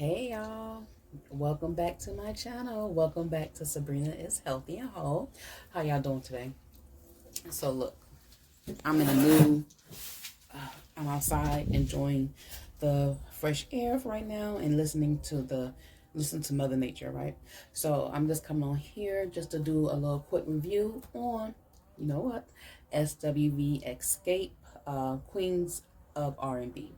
Hey y'all, welcome back to my channel. Welcome back to Sabrina is Healthy and Whole. How y'all doing today? So look, I'm in a new, I'm outside enjoying the fresh air right now and listen to Mother Nature, right? So I'm just coming on here just to do a little quick review on, you know what, SWV Xscape, Queens of R&B.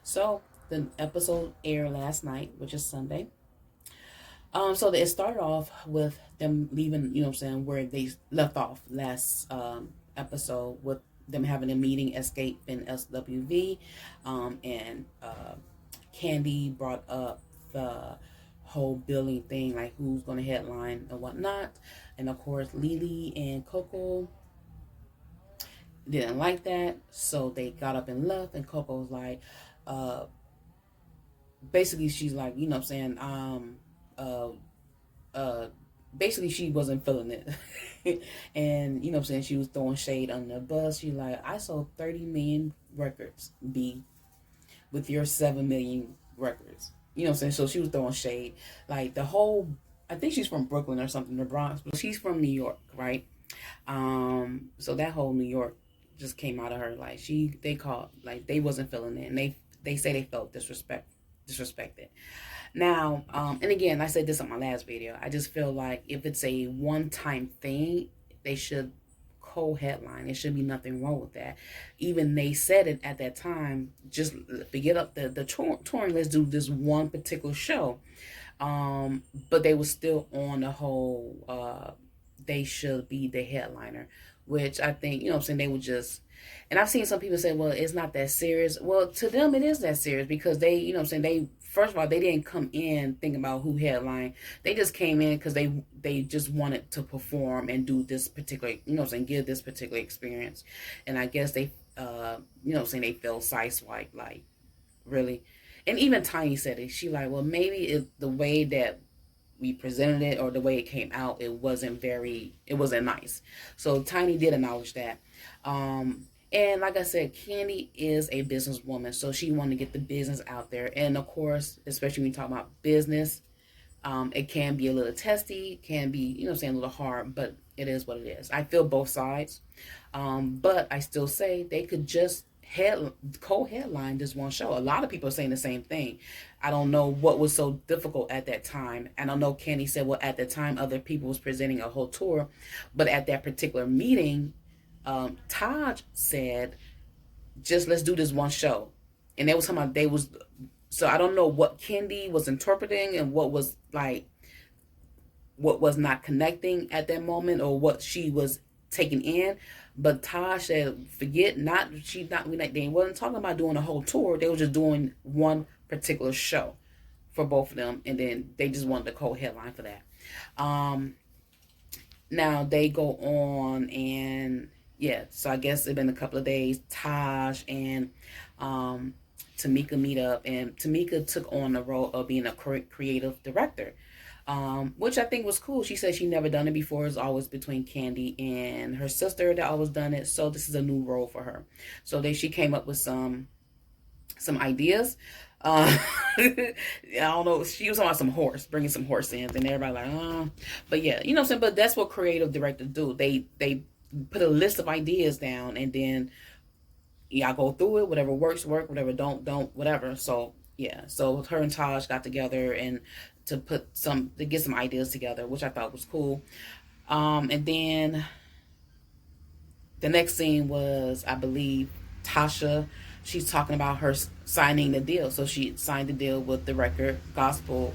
So the episode aired last night, which is Sunday. So it started off with them leaving, where they left off last episode with them having a meeting, Escape and SWV, and Candy brought up the whole billing thing, like who's going to headline and whatnot, and of course Lily and Coco didn't like that, so they got up and left, and Coco was like, uh, basically she's like, uh, uh basically she wasn't feeling it. And she was throwing shade on the bus. She like, I sold 30 million records, B, with your 7 million records. So she was throwing shade, like the whole, I think she's from Brooklyn or something, the Bronx, but she's from New York, right? So that whole New York just came out of her, like they called, like they wasn't feeling it, and they say they felt disrespected. Now, and again, I said this on my last video. I just feel like if it's a one-time thing, they should co-headline. There should be nothing wrong with that. Even they said it at that time. Just forget up the touring. Let's do this one particular show. But they were still on the whole. They should be the headliner, which I think they would just. And I've seen some people say, well, it's not that serious. Well, to them, it is that serious because they, they, first of all, they didn't come in thinking about who headline. They just came in because they just wanted to perform and do this particular, give this particular experience. And I guess they, they felt sideswiped, like, really. And even Tiny said it. She like, well, maybe the way that we presented it or the way it came out, it wasn't nice. So Tiny did acknowledge that. And like I said, Candy is a businesswoman, so she wanted to get the business out there. And of course, especially when you talk about business, it can be a little testy, can be, a little hard, but it is what it is. I feel both sides. But I still say they could just co-headline this one show. A lot of people are saying the same thing. I don't know what was so difficult at that time. And I know Candy said, well, at the time other people was presenting a whole tour, but at that particular meeting, Taj said, just let's do this one show. And they was talking about so I don't know what Candy was interpreting and what was not connecting at that moment or what she was taking in. But Taj said, forget, they wasn't talking about doing a whole tour. They were just doing one particular show for both of them. And then they just wanted the co-headline for that. Now they go on and yeah, so I guess it's been a couple of days. Taj and Tamika meet up, and Tamika took on the role of being a creative director, which I think was cool. She said she never done it before. It's always between Candy and her sister that always done it. So this is a new role for her. So she came up with some ideas. I don't know. She was talking about bringing some horse in, and everybody like, but yeah, what I'm saying. But that's what creative directors do. They put a list of ideas down, and then y'all go through it. Whatever works, whatever don't, whatever. So yeah, so her and Taj got together and to get some ideas together, which I thought was cool. And then the next scene was, I believe, Tasha. She's talking about her signing the deal. So she signed the deal with the record gospel,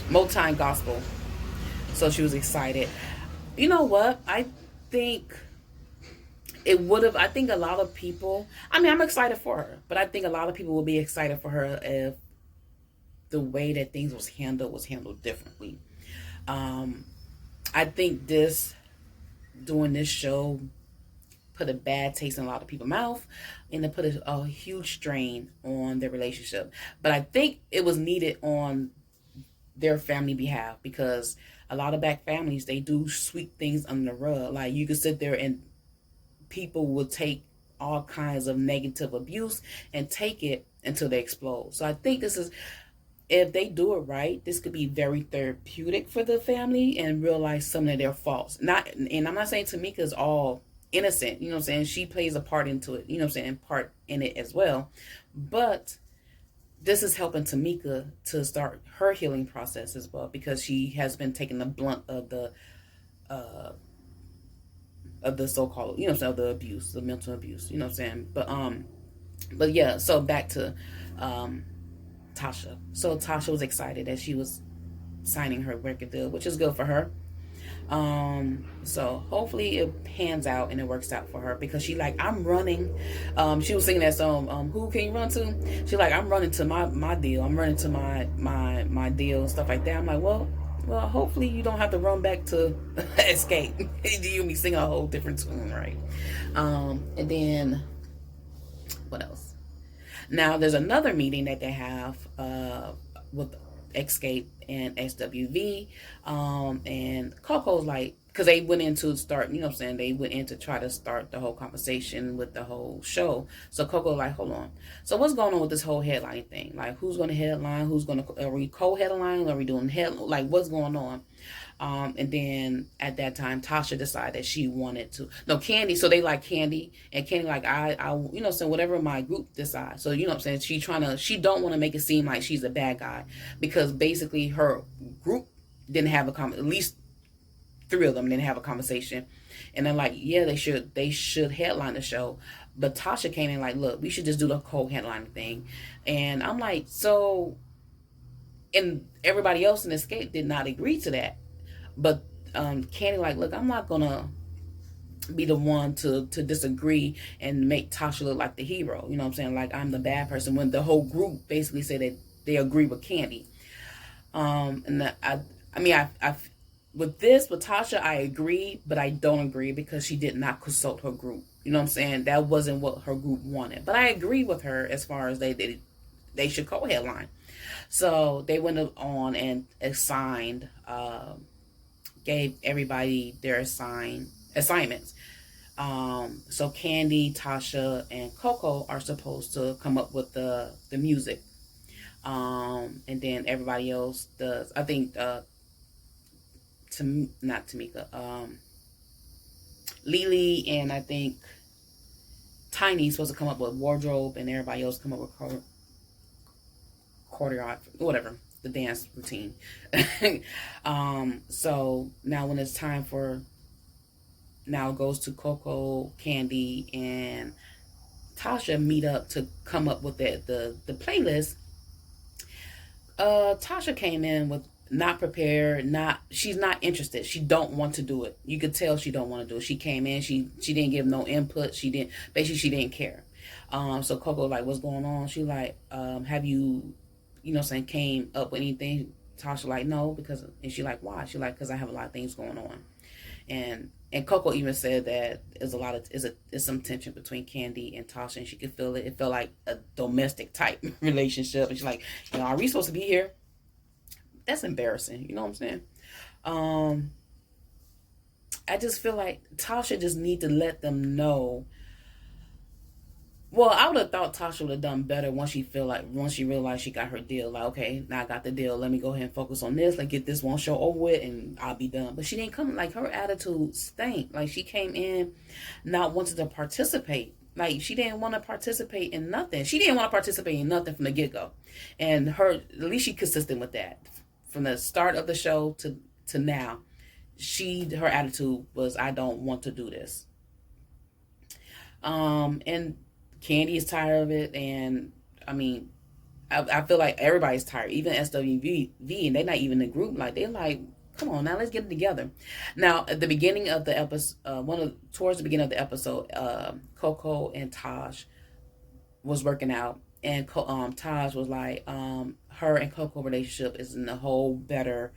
Motown Gospel. So she was excited. You know what? I think I think a lot of people, I mean, I'm excited for her, but I think a lot of people will be excited for her if the way that things was handled differently. I think doing this show put a bad taste in a lot of people's mouth, and it put a huge strain on their relationship. But I think it was needed on their family behalf, because a lot of black families, they do sweep things under the rug. Like, you could sit there and people will take all kinds of negative abuse and take it until they explode. So I think this is if they do it right, this could be very therapeutic for the family and realize some of their faults. Not, and I'm not saying Tamika's all innocent, you know what I'm saying? She plays a part into it, you know what I'm saying, part in it as well. But this is helping Tamika to start her healing process as well, because she has been taking the blunt uh of the so-called, you know what I'm saying, of the abuse, the mental abuse, you know what I'm saying? But yeah, so back to um Tasha. So Tasha was excited that she was signing her record deal, which is good for her. So hopefully it pans out and it works out for her, because she like, I'm running. She was singing that song, Who Can You Run To? She like, I'm running to my deal. I'm running to my deal and stuff like that. I'm like, well, hopefully you don't have to run back to Escape. You me sing a whole different tune, right? And then what else? Now there's another meeting that they have with Xscape and SWV, and Coco's like, because they went in to start, you know what I'm saying, they went in to try to start the whole conversation with the whole show. So Coco like, hold on. So what's going on with this whole headline thing? Like, who's going to headline? Who's going to, are we co-headline? Are we doing head? Like, what's going on? And then at that time, Tasha decided that she wanted to. No, Candy. So they like Candy, and Candy like, you know, so whatever my group decides. So you know what I'm saying. She don't want to make it seem like she's a bad guy, because basically her group didn't have at least three of them didn't have a conversation, and they're like, yeah, they should headline the show. But Tasha came in like, look, we should just do the co-headline thing, and I'm like, so, and everybody else in Escape did not agree to that. But Candy like, look, I'm not gonna be the one to disagree and make Tasha look like the hero. You know what I'm saying? Like, I'm the bad person, when the whole group basically said that they agree with Candy. And I mean, with this, with Tasha, I agree, but I don't agree, because she did not consult her group. You know what I'm saying? That wasn't what her group wanted. But I agree with her as far as they should co-headline. So they went on and assigned, gave everybody their assignments. So Candy, Tasha, and Coco are supposed to come up with the music. And then everybody else does. I think not Tamika, Lily, and I think Tiny's supposed to come up with wardrobe, and everybody else come up with choreography, whatever, the dance routine. So now when it's time for, now it goes to Coco, Candy, and Tasha meet up to come up with the playlist. Tasha came in with not prepared, not, she's not interested. She don't want to do it. You could tell she don't want to do it. She came in, she didn't give no input. She didn't, basically she didn't care. So Coco like, what's going on? She like, have you, you know, saying, came up with anything? Tasha like, no, because, and she like, why? She like, because I have a lot of things going on. And Coco even said that there's a lot of is some tension between Candy and Tasha, and she could feel it. It felt like a domestic type relationship, and she's like, you know, are we supposed to be here? That's embarrassing. You know what I'm saying? Um, I just feel like Tasha just need to let them know. Well, I would have thought Tasha would have done better once she realized she got her deal. Like, okay, now I got the deal. Let me go ahead and focus on this. Like, get this one show over with, and I'll be done. But she didn't come. Like, her attitude stank. Like, she came in not wanting to participate. Like, she didn't want to participate in nothing. She didn't want to participate in nothing from the get go. And at least she consistent with that from the start of the show to now. Her attitude was, I don't want to do this. And Candy is tired of it, and I mean, I feel like everybody's tired, even SWV, and they're not even in the group. Like, they're like, come on now, let's get it together. Now, at the beginning of the episode, towards the beginning of the episode, Coco and Taj was working out, and Taj was like, her and Coco relationship is in a whole better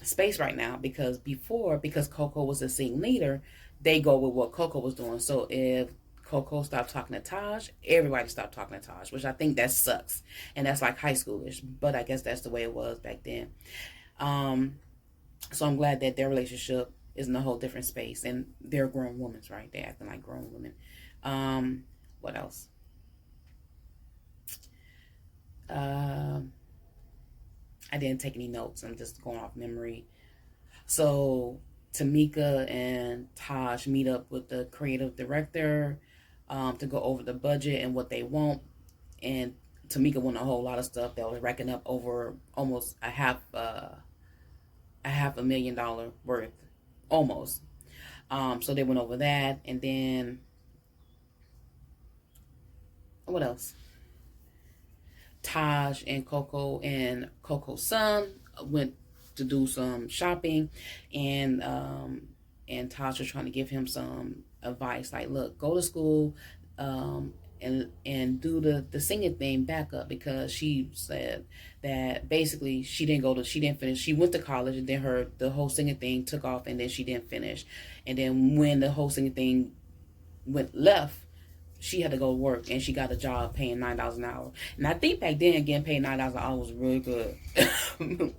space right now, because because Coco was the scene leader, they go with what Coco was doing. So if Coco stopped talking to Taj, everybody stopped talking to Taj, which I think that sucks, and that's like high schoolish. But I guess that's the way it was back then. So I'm glad that their relationship is in a whole different space, and they're grown women, right? They're acting like grown women. What else? I didn't take any notes. I'm just going off memory. So Tamika and Taj meet up with the creative director to go over the budget and what they want. And Tamika won a whole lot of stuff that was racking up over almost $500,000 worth, almost. So they went over that, and then what else? Taj and Coco's son went to do some shopping, and Taj was trying to give him some advice, like, look, go to school, and do the singing thing back up, because she said that basically she didn't finish. She went to college, and then the whole singing thing took off, and then she didn't finish. And then when the whole singing thing went left, she had to go work, and she got a job paying $9 an hour. And I think back then, getting paid $9 an hour was really good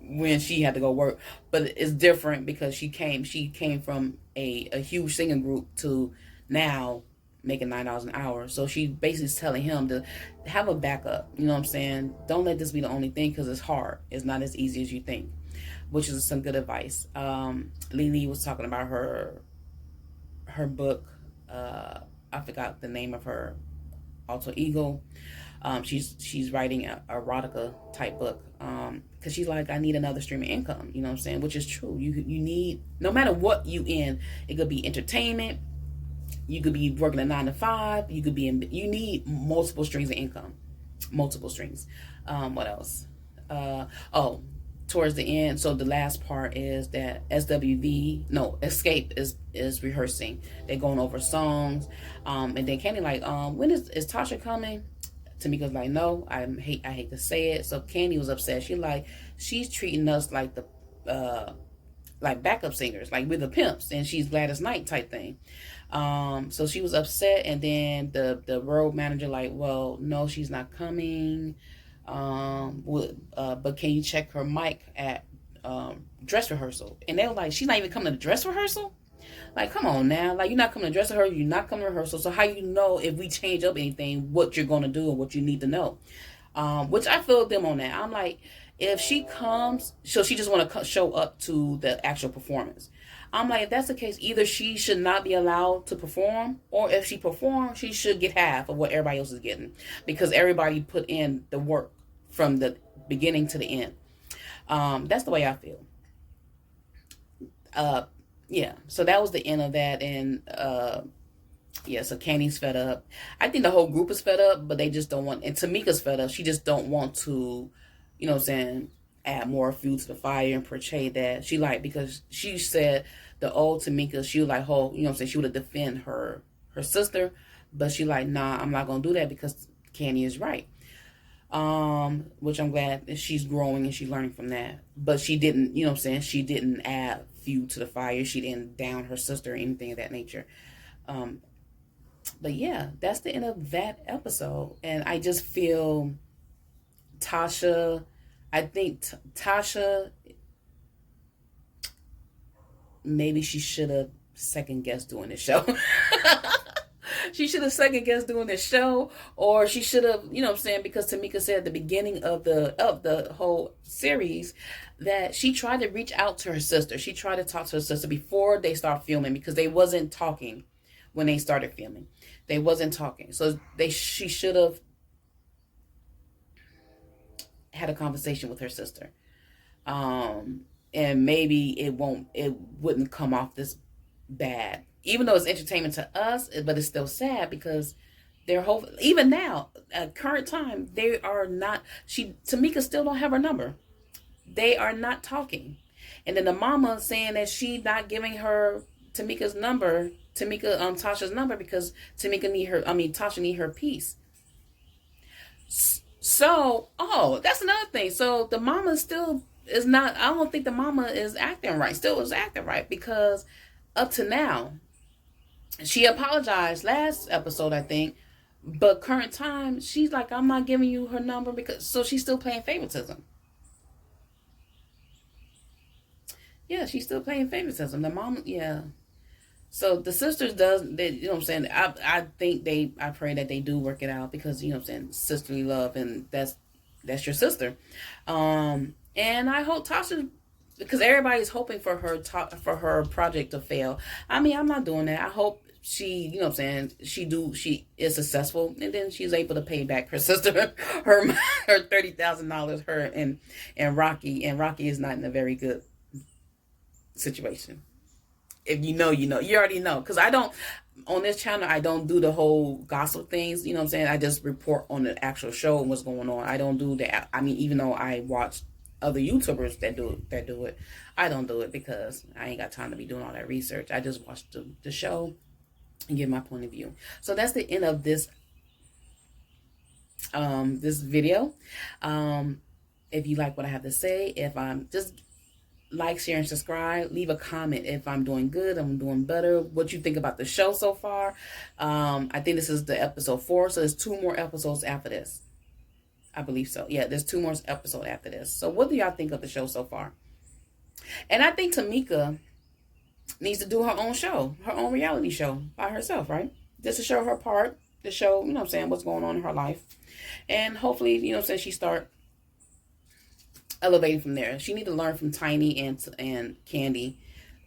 when she had to go work. But it's different because she came from a huge singing group to now making $9 an hour. So she basically is telling him to have a backup. You know what I'm saying? Don't let this be the only thing, because it's hard. It's not as easy as you think, which is some good advice. Lily was talking about her book. I forgot the name of her alter ego. She's writing a erotica type book, because she's like, I need another stream of income. You know what I'm saying? Which is true. You need, no matter what you in, it could be entertainment, you could be working a 9 to 5, you need multiple streams of income, multiple streams. What else? Towards the end, so the last part is that Xscape is rehearsing. They're going over songs, and then Candy like, when is Tasha coming? Tamika's like, no, I hate to say it. So Candy was upset. She's treating us like like backup singers, like we're the pimps, and she's Gladys Knight type thing. So she was upset, and then the road manager like, well, no, she's not coming. But can you check her mic at dress rehearsal? And they were like, she's not even coming to the dress rehearsal? Like, come on now. Like, you're not coming to dress rehearsal, you're not coming to rehearsal. So how you know if we change up anything, what you're going to do and what you need to know? Which I feel them on that. I'm like, if she comes, so she just want to show up to the actual performance. I'm like, if that's the case, either she should not be allowed to perform, or if she performs, she should get half of what everybody else is getting, because everybody put in the work from the beginning to the end. That's the way I feel. Yeah, so that was the end of that. And yeah, so Candy's fed up. I think the whole group is fed up, but they just don't want, and Tamika's fed up. She just don't want to, you know what I'm saying, add more fuel to the fire and portray that. Because she said the old Tamika, she was like, oh, you know what I'm saying, she would have defend her sister, but she like, nah, I'm not gonna do that, because Candy is right. Which I'm glad that she's growing and she's learning from that. But she didn't, you know what I'm saying, she didn't add fuel to the fire. She didn't down her sister or anything of that nature. But yeah, that's the end of that episode. And I just feel Tasha, I think Tasha, maybe she should have second guessed doing this show. She should have second guessed doing this show, or she should have, you know what I'm saying, because Tamika said at the beginning of the whole series that she tried to reach out to her sister. She tried to talk to her sister before they start filming, because they wasn't talking when they started filming. They wasn't talking. So she should have had a conversation with her sister. And maybe it wouldn't come off this bad. Even though it's entertainment to us, but it's still sad, because their whole, even now, at current time, they are not, Tamika still don't have her number. They are not talking. And then the mama saying that she not giving her Tasha's number, because Tasha need her piece. So, that's another thing. So the mama still is not, I don't think the mama is acting right, still is acting right, because up to now, she apologized last episode, I think, but current time, she's like, I'm not giving you her number, so she's still playing favoritism. Yeah, she's still playing favoritism. The mom, yeah. So the sisters you know what I'm saying, I pray that they do work it out, because, you know what I'm saying, sisterly love, and that's your sister. And I hope Tasha, because everybody's hoping for for her project to fail. I mean, I'm not doing that. I hope she, you know what I'm saying, she is successful, and then she's able to pay back her sister her her $30,000, her and Rocky, and Rocky is not in a very good situation. If you know, you know. You already know. Because I don't, on this channel, I don't do the whole gossip things. You know what I'm saying? I just report on the actual show and what's going on. I don't do that. I mean, even though I watch other YouTubers that do it, I don't do it because I ain't got time to be doing all that research. I just watch the show and give my point of view. So that's the end of this video. If you like what I have to say, if I'm just like, share, and subscribe. Leave a comment if I'm doing good, I'm doing better, what you think about the show so far. I think this is the episode 4, so there's 2 more episodes after this. I believe so. Yeah, there's 2 more episodes after this. So what do y'all think of the show so far? And I think Tamika needs to do her own show, her own reality show by herself, right? Just to show her part, to show, you know what I'm saying, what's going on in her life. And hopefully, you know what I'm saying, she start elevating from there. She need to learn from Tiny and Candy.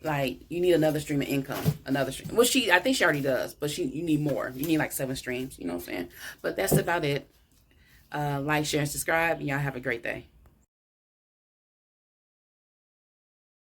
Like, you need another stream of income, another stream. Well, I think she already does, but you need more. You need like 7 streams. You know what I'm saying? But that's about it. Like, share, and subscribe. And y'all have a great day.